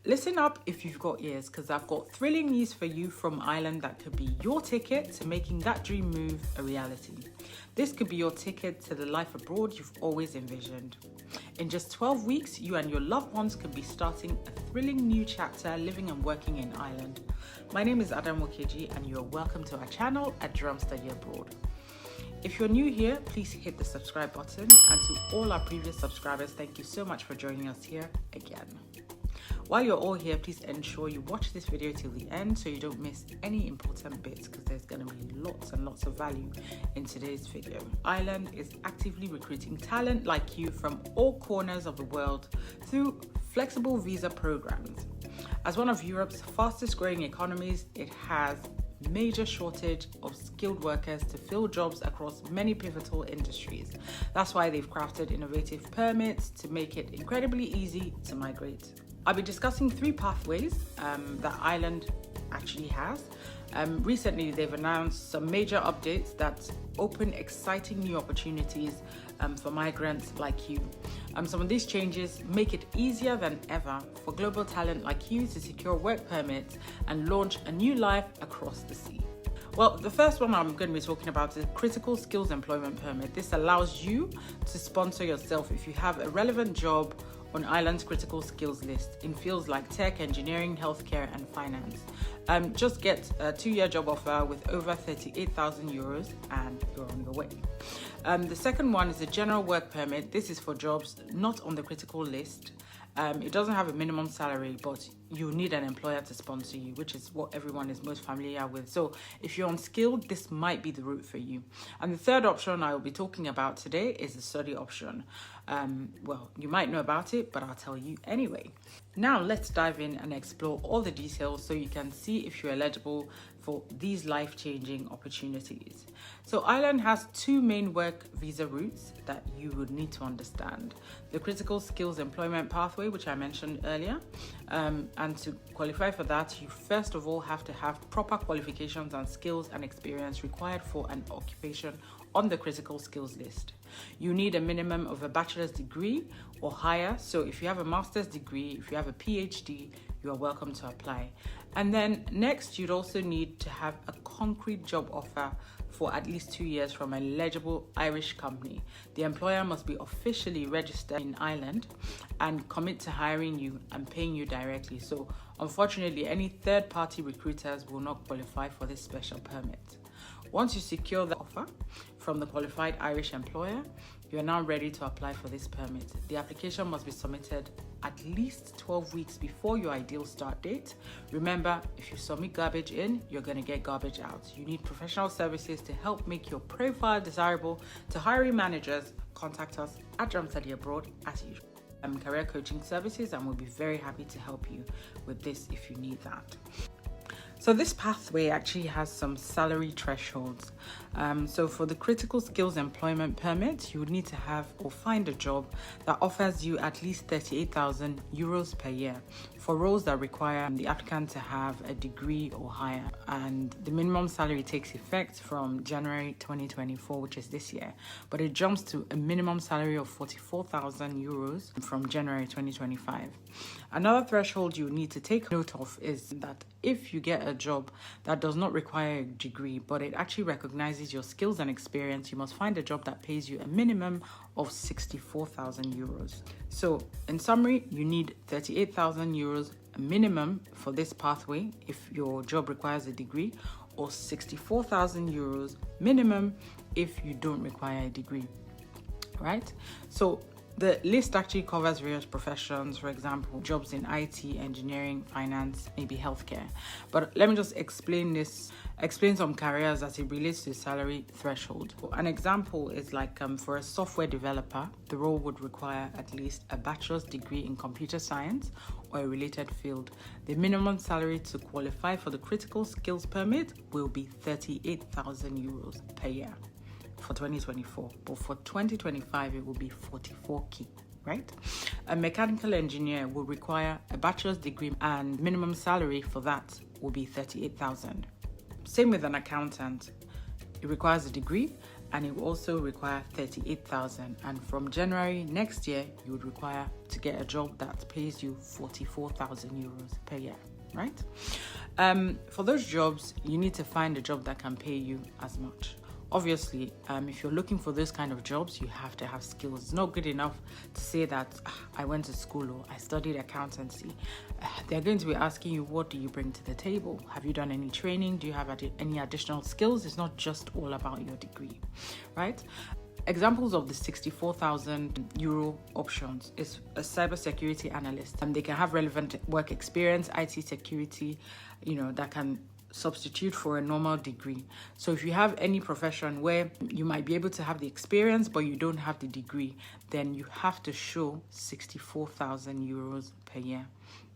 Listen up if you've got ears, because I've got thrilling news for you from Ireland that could be your ticket to making that dream move a reality. This could be your ticket to the life abroad you've always envisioned. In just 12 weeks, you and your loved ones could be starting a thrilling new chapter living and working in Ireland. My name is Adam Wokeji, and you're welcome to our channel at Drum Study Abroad. If you're new here, please hit the subscribe button, and to all our previous subscribers, thank you so much for joining us here again. While you're all here, please ensure you watch this video till the end so you don't miss any important bits, because there's going to be lots and lots of value in today's video. Ireland is actively recruiting talent like you from all corners of the world through flexible visa programs. As one of Europe's fastest growing economies, it has major shortage of skilled workers to fill jobs across many pivotal industries. That's why they've crafted innovative permits to make it incredibly easy to migrate. I'll be discussing 3 pathways that Ireland actually has. Recently, they've announced some major updates that open exciting new opportunities for migrants like you. Some of these changes make it easier than ever for global talent like you to secure work permits and launch a new life across the sea. Well, the first one I'm going to be talking about is Critical Skills Employment Permit. This allows you to sponsor yourself if you have a relevant job on Ireland's critical skills list in fields like tech, engineering, healthcare and finance. Just get a 2-year job offer with over 38,000 euros and you're on your way. The second one is a general work permit. This is for jobs not on the critical list. It doesn't have a minimum salary, but you need an employer to sponsor you, which is what everyone is most familiar with. So if you're unskilled, this might be the route for you. And the third option I will be talking about today is the study option. Well, you might know about it, but I'll tell you anyway. Now let's dive in and explore all the details so you can see if you're eligible for these life-changing opportunities. So Ireland has 2 main work visa routes that you would need to understand. The Critical Skills Employment Pathway, which I mentioned earlier, and to qualify for that, you first of all have to have proper qualifications and skills and experience required for an occupation on the critical skills list. You need a minimum of a bachelor's degree or higher. So if you have a master's degree, if you have a PhD, you are welcome to apply. And then next, you'd also need to have a concrete job offer for at least 2 years from an eligible Irish company. The employer must be officially registered in Ireland and commit to hiring you and paying you directly. So unfortunately, any third-party recruiters will not qualify for this special permit. Once you secure the offer from the qualified Irish employer, you are now ready to apply for this permit. The application must be submitted at least 12 weeks before your ideal start date. Remember, if you submit garbage in, you're going to get garbage out. You need professional services to help make your profile desirable to hiring managers. Contact us at Drum Study Abroad as usual. Career coaching services, and we'll be very happy to help you with this if you need that. So this pathway actually has some salary thresholds. So for the Critical Skills Employment Permit, you would need to have or find a job that offers you at least 38,000 euros per year for roles that require the applicant to have a degree or higher. And the minimum salary takes effect from January 2024, which is this year, but it jumps to a minimum salary of 44,000 euros from January 2025. Another threshold you need to take note of is that if you get a job that does not require a degree, but it actually recognizes your skills and experience, you must find a job that pays you a minimum of 64,000 euros. So in summary, you need 38,000 euros minimum for this pathway if your job requires a degree, or 64,000 euros minimum if you don't require a degree, right? So the list actually covers various professions, for example, jobs in IT, engineering, finance, maybe healthcare. But let me just explain some careers as it relates to salary threshold. An example is like for a software developer, the role would require at least a bachelor's degree in computer science or a related field. The minimum salary to qualify for the critical skills permit will be 38,000 euros per year for 2024, but for 2025 it will be 44k, right? A mechanical engineer will require a bachelor's degree and minimum salary for that will be 38,000. Same with an accountant. It requires a degree and it will also require 38,000. And from January next year, you would require to get a job that pays you 44,000 euros per year, right? For those jobs, you need to find a job that can pay you as much. Obviously, if you're looking for those kind of jobs, you have to have skills. It's not good enough to say that I went to school or I studied accountancy. They're going to be asking you, what do you bring to the table? Have you done any training? Do you have any additional skills? It's not just all about your degree, right? Examples of the 64,000 euro options is a cybersecurity analyst. They can have relevant work experience, IT security, that can substitute for a normal degree. So if you have any profession where you might be able to have the experience but you don't have the degree, then you have to show 64,000 euros per year.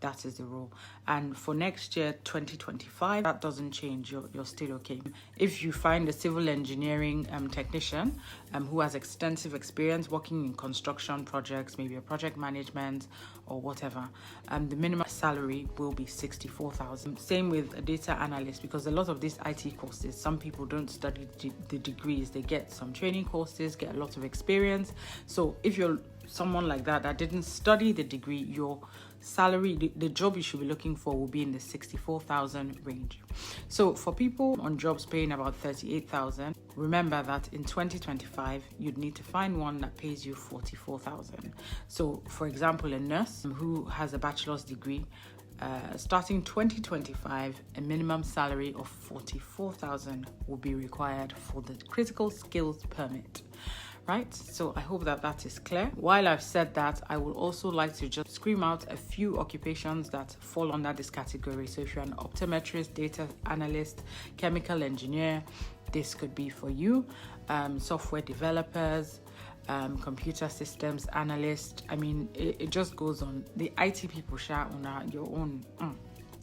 That is the rule. And for next year, 2025, that doesn't change. You're still okay. If you find a civil engineering technician who has extensive experience working in construction projects, maybe a project management or whatever, the minimum salary will be 64,000. Same with a data analyst, because a lot of these IT courses, some people don't study the degrees. They get some training courses, get a lot of experience. So if you're someone like that didn't study the degree, your salary, the job you should be looking for will be in the 64,000 range. So for people on jobs paying about 38,000, remember that in 2025 you'd need to find one that pays you 44,000. So for example, a nurse who has a bachelor's degree, starting 2025, a minimum salary of 44,000 will be required for the critical skills permit. Right, so I hope that is clear. While I've said that, I would also like to just scream out a few occupations that fall under this category. So if you're an optometrist, data analyst, chemical engineer, this could be for you. Software developers, computer systems analyst. I mean, it just goes on. The IT people share on your own.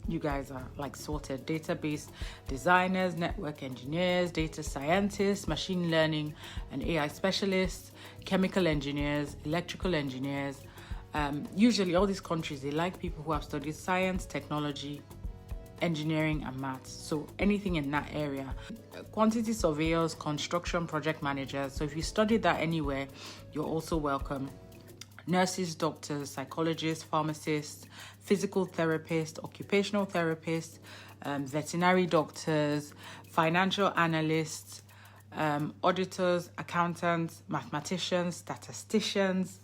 You guys are like sorted. Database designers, network engineers, data scientists, machine learning and AI specialists, chemical engineers, electrical engineers. Usually all these countries, they like people who have studied science, technology, engineering and maths. So anything in that area. Quantity surveyors, construction project managers. So if you studied that anywhere, you're also welcome. Nurses, doctors, psychologists, pharmacists, physical therapists, occupational therapists, veterinary doctors, financial analysts, auditors, accountants, mathematicians, statisticians,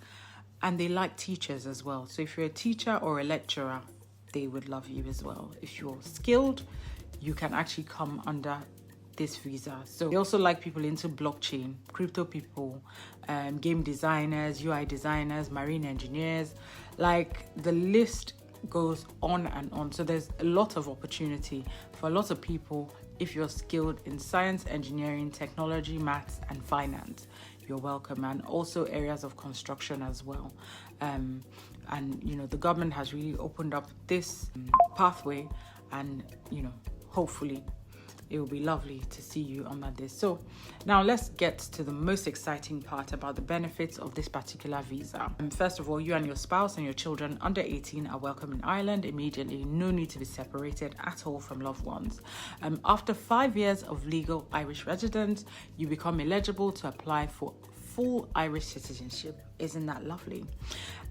and they like teachers as well. So if you're a teacher or a lecturer, they would love you as well. If you're skilled, you can actually come under this visa. So they also like people into blockchain, crypto people, game designers, UI designers, marine engineers. Like the list goes on and on. So there's a lot of opportunity for a lot of people. If you're skilled in science, engineering, technology, maths and finance, you're welcome. And also areas of construction as well. And the government has really opened up this pathway, and hopefully it will be lovely to see you under this. So now let's get to the most exciting part about the benefits of this particular visa. First of all, you and your spouse and your children under 18 are welcome in Ireland immediately. No need to be separated at all from loved ones. After 5 years of legal Irish residence, you become eligible to apply for full Irish citizenship. Isn't that lovely?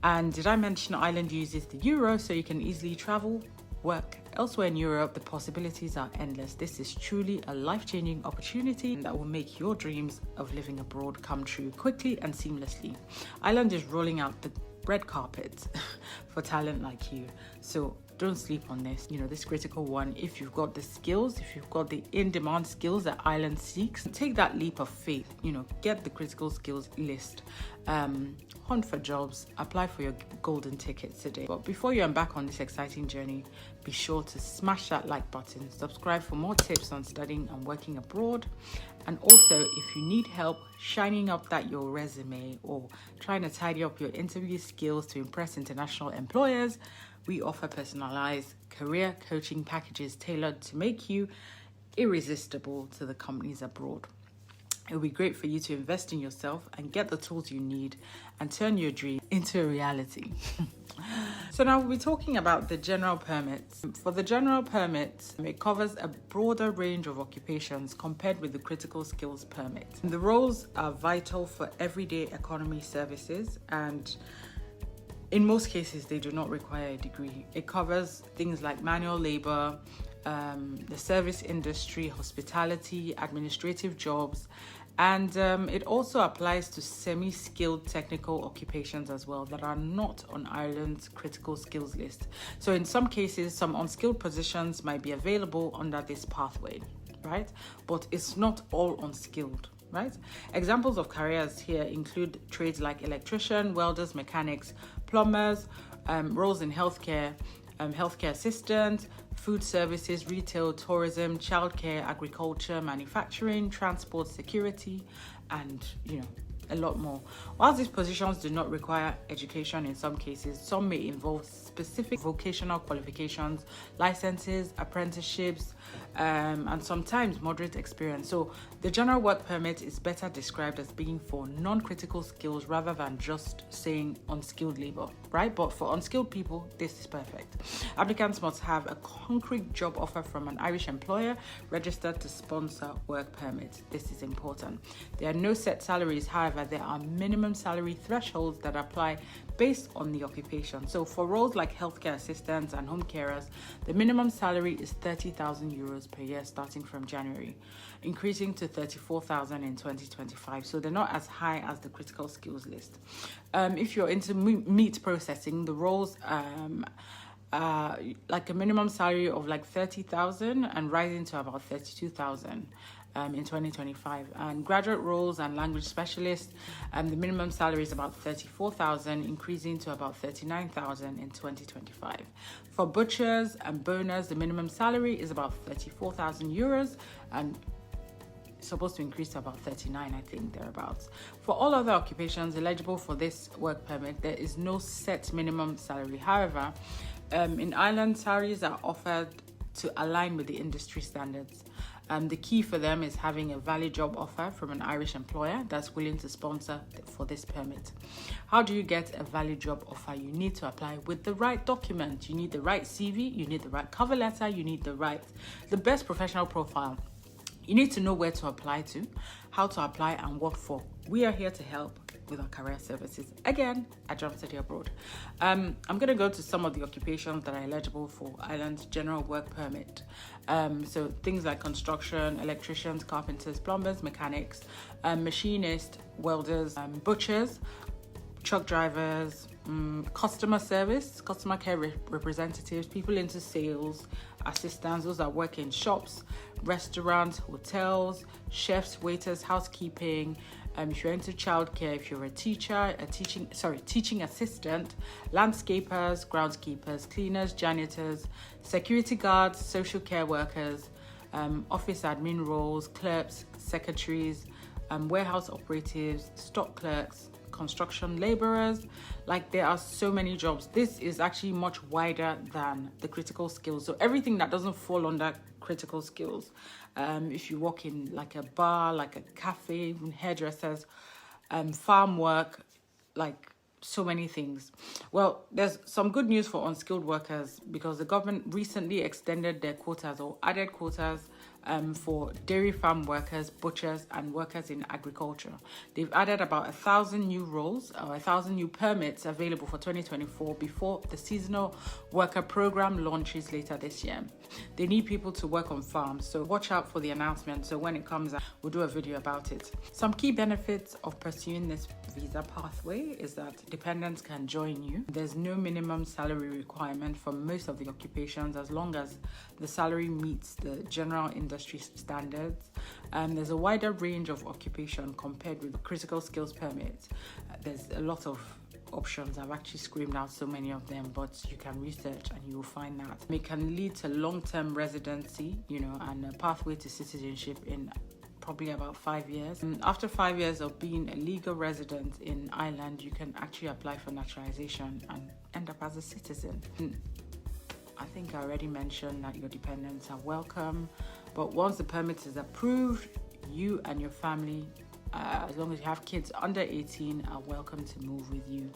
And did I mention Ireland uses the euro, so you can easily travel, work elsewhere in Europe? The possibilities are endless. This is truly a life-changing opportunity that will make your dreams of living abroad come true quickly and seamlessly. Ireland is rolling out the red carpet for talent like you. So don't sleep on this, this critical one. If you've got the skills, if you've got the in-demand skills that Ireland seeks, take that leap of faith, get the critical skills list, hunt for jobs, apply for your golden ticket today. But before you embark on this exciting journey, be sure to smash that like button, subscribe for more tips on studying and working abroad. And also, if you need help shining up your resume or trying to tidy up your interview skills to impress international employers, we offer personalized career coaching packages tailored to make you irresistible to the companies abroad. It would be great for you to invest in yourself and get the tools you need and turn your dream into a reality. So now we'll be talking about the general permits. For the general permit, it covers a broader range of occupations compared with the critical skills permit. The roles are vital for everyday economy services, and in most cases, they do not require a degree. It covers things like manual labor, the service industry, hospitality, administrative jobs, and it also applies to semi-skilled technical occupations as well that are not on Ireland's critical skills list. So in some cases, some unskilled positions might be available under this pathway, right? But it's not all unskilled, right? Examples of careers here include trades like electrician, welders, mechanics, plumbers, roles in healthcare, healthcare assistant, food services, retail, tourism, childcare, agriculture, manufacturing, transport, security, and a lot more. While these positions do not require education in some cases, some may involve specific vocational qualifications, licenses, apprenticeships, and sometimes moderate experience. So the general work permit is better described as being for non-critical skills rather than just saying unskilled labor, right? But for unskilled people, this is perfect. Applicants must have a concrete job offer from an Irish employer registered to sponsor work permits. This is important. There are no set salaries, however, there are minimum salary thresholds that apply based on the occupation. So for roles like healthcare assistants and home carers, the minimum salary is 30,000 euros per year starting from January, increasing to 34,000 in 2025. So they're not as high as the critical skills list. If you're into meat processing, the roles like a minimum salary of like 30,000 and rising to about 32,000 in 2025. And graduate roles and language specialists, the minimum salary is about 34,000, increasing to about 39,000 in 2025. For butchers and boners, the minimum salary is about 34,000 euros and supposed to increase to about 39, I think, thereabouts. For all other occupations eligible for this work permit, there is no set minimum salary. However, in Ireland, salaries are offered to align with the industry standards. The key for them is having a valid job offer from an Irish employer that's willing to sponsor for this permit. How do you get a valid job offer? You need to apply with the right document. You need the right CV, you need the right cover letter, you need the best professional profile. You need to know where to apply to, how to apply, and what for. We are here to help with our career services. Again, at Jump Study Abroad. I'm going to go to some of the occupations that are eligible for Ireland's general work permit. So things like construction, electricians, carpenters, plumbers, mechanics, machinists, welders, butchers, truck drivers, customer service, customer care representatives, people into sales, assistants, those that work in shops, restaurants, hotels, chefs, waiters, housekeeping. If you're into childcare, if you're a teacher, teaching assistant, landscapers, groundskeepers, cleaners, janitors, security guards, social care workers, office admin roles, clerks, secretaries, warehouse operatives, stock clerks, construction laborers. Like, there are so many jobs. This is actually much wider than the critical skills. So everything that doesn't fall under critical skills, if you work in like a bar, like a cafe, even hairdressers, farm work, like so many things. Well, there's some good news for unskilled workers because the government recently extended their quotas or added quotas for dairy farm workers, butchers, and workers in agriculture. They've added about 1,000 new roles or 1,000 new permits available for 2024 before the seasonal worker program launches later this year. They need people to work on farms, so watch out for the announcement. So when it comes out, we'll do a video about it. Some key benefits of pursuing this visa pathway is that dependents can join you. There's no minimum salary requirement for most of the occupations as long as the salary meets the general industry standards. There's a wider range of occupation compared with critical skills permits. There's a lot of options. I've actually screamed out so many of them, but you can research and you will find that. It can lead to long-term residency, and a pathway to citizenship in probably about 5 years. After 5 years of being a legal resident in Ireland, you can actually apply for naturalization and end up as a citizen. I think I already mentioned that your dependents are welcome, but once the permit is approved, you and your family, as long as you have kids under 18, are welcome to move with you.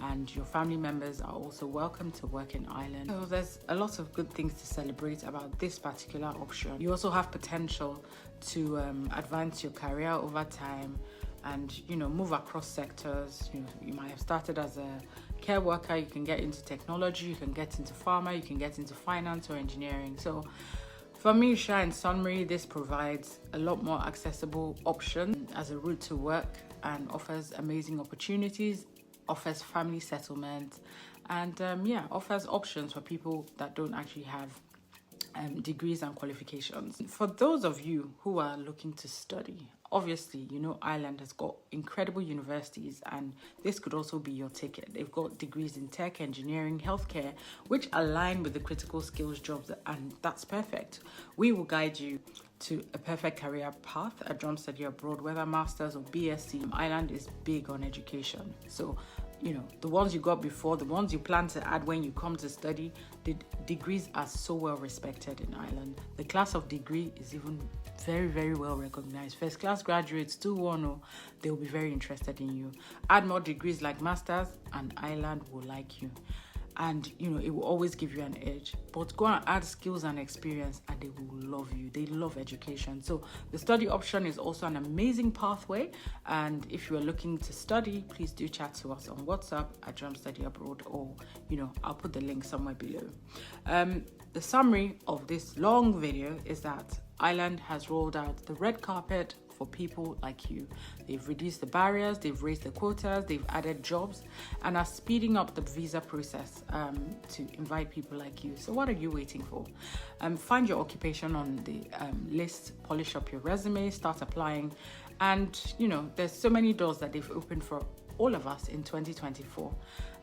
And your family members are also welcome to work in Ireland. So there's a lot of good things to celebrate about this particular option. You also have potential to advance your career over time and, you know, move across sectors. You might have started as a care worker, you can get into technology, you can get into pharma, you can get into finance or engineering. So for me, Sha, in summary, this provides a lot more accessible options as a route to work and offers amazing opportunities, offers family settlement, and offers options for people that don't actually have degrees and qualifications. For those of you who are looking to study, obviously, you know, Ireland has got incredible universities, and this could also be your ticket. They've got degrees in tech, engineering, healthcare, which align with the critical skills jobs, and that's perfect. We will guide you to a perfect career path at Drum Study Abroad, whether Masters or BSc. Ireland is big on education. So, you know, the ones you got before, the ones you plan to add when you come to study, the degrees are so well respected in Ireland. The class of degree is even very, very well recognized. First class graduates, 210, they will be very interested in you. Add more degrees like Masters and Ireland will like you. And, you know, it will always give you an edge. But go and add skills and experience and they will love you. They love education. So the study option is also an amazing pathway. And if you are looking to study, please do chat to us on WhatsApp at Drum Study Abroad, or, you know, I'll put the link somewhere below. The summary of this long video is that Ireland has rolled out the red carpet for people like you. They've reduced the barriers, they've raised the quotas, they've added jobs, and are speeding up the visa process to invite people like you. So what are you waiting for? Find your occupation on the list, polish up your resume, start applying, and, you know, there's so many doors that they've opened for all of us in 2024,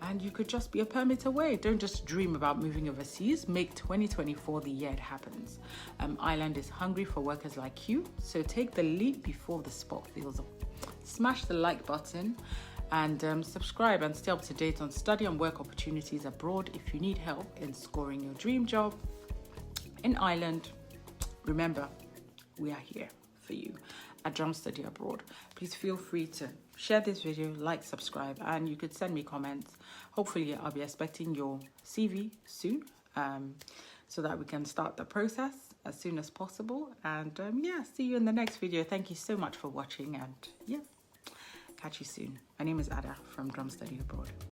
and you could just be a permit away. Don't just dream about moving overseas. Make 2024 the year it happens. Ireland is hungry for workers like you, so take the leap before the spot fills up. Smash the like button and subscribe and stay up to date on study and work opportunities abroad. If you need help in scoring your dream job in Ireland, remember, we are here for you at Drum Study Abroad. Please feel free to share this video, like, subscribe, and you could send me comments. Hopefully I'll be expecting your CV soon, so that we can start the process as soon as possible. And see you in the next video. Thank you so much for watching, and catch you soon. My name is Ada from Drum Study Abroad.